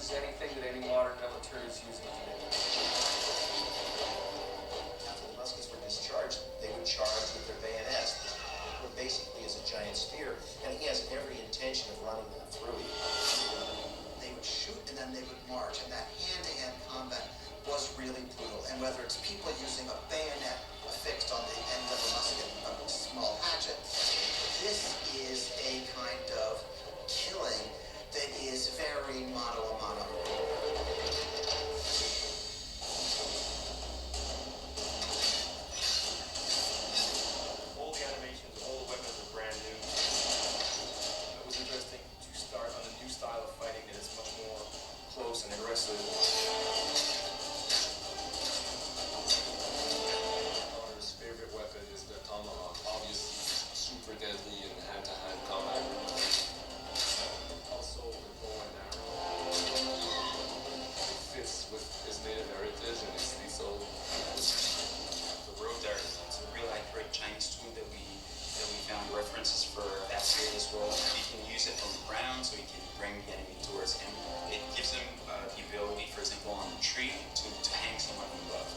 as anything that any modern military is using today. After the muskets were discharged, they would charge with their bayonets, where basically is a giant spear, and he has every intention of running that through you. They would shoot and then they would march, and that hand-to-hand combat was really brutal. And whether it's people using a bayonet affixed on the end of a musket, a small hatchet, this is a kind of killing that is very mano a mano. All the animations, all the weapons are brand new. It was interesting to start on a new style of fighting that is much more close and aggressive. Connor's favorite weapon is the tomahawk, obviously super deadly in hand-to-hand combat. Also the bow and arrow. It fits with his native heritage and it's lethal. The road dart, it's a real accurate Chinese tool that we found references for that period as well. You can use it from the ground, so you can bring the enemy towards him. It gives him the ability, for example, on the tree to hang someone from above.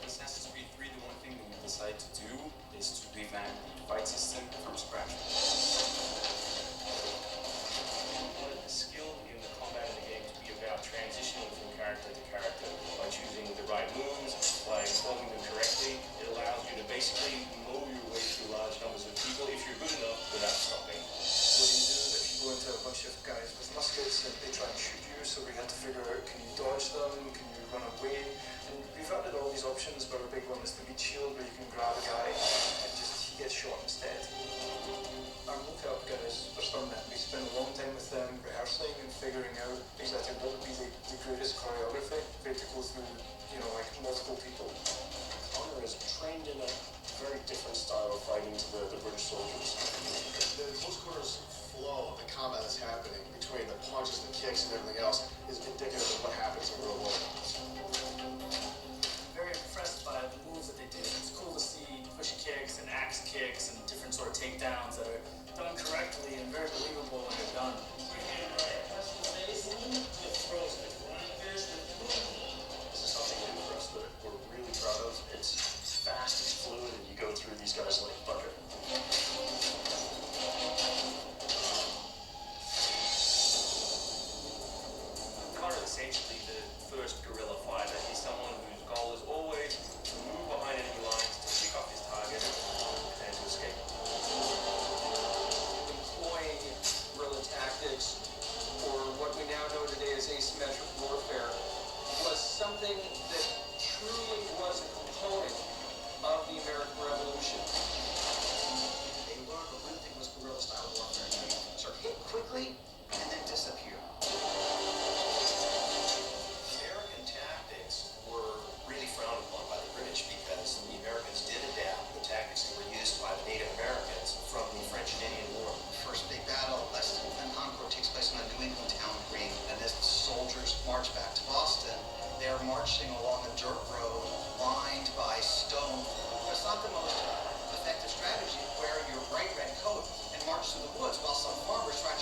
Assassin's Creed 3, the one thing that we decided to do is to revamp the fight system from scratch. The skill in the combat in the game to be about transitioning from character to character by choosing the right moves, by performing them correctly. It allows you to basically mow your way through large numbers of people if you're good enough without stopping. What do you do if you go into a bunch of guys with muskets and they try and shoot you? So we had to figure out, can you dodge them? Can you run away? And we've added all these options, but our big one is the meat shield, where you can grab a guy and just he gets shot instead. Our mocap guys are stunning it. We spent a long time with them rehearsing and figuring out exactly what would be the greatest choreography. We had to go through, like multiple people. Connor is trained in a very different style of fighting to the British soldiers. The close quarters flow of the combat that's happening between the punches, the kicks, and everything else is indicative of what happens in real world. Very impressed by the moves that they do. It's cool to see push kicks and axe kicks and different sort of takedowns that are done correctly and very believable when they're done. This is something new for us that we're really proud of. It's fast, it's fluid, and you go through these guys like butter. Connor is essentially the first guerrilla fighter. He's someone whose goal is always to move behind enemy lines, to pick up his target, and to escape. Employing guerrilla tactics, or what we now know today as asymmetric warfare, was something that truly was a component of the American Revolution. They learned what one thing was guerrilla style warfare. So hit quickly and then disappear. American tactics were really frowned upon by the British because the Americans did adapt the tactics that were used by the Native Americans from the French and Indian War. First big battle, Lexington and Concord, takes place on a New England town green, and as the soldiers march back to Boston, they're marching along a dirt road lined by stone. It's not the most effective strategy to wear your bright red coat and march through the woods while some farmers try to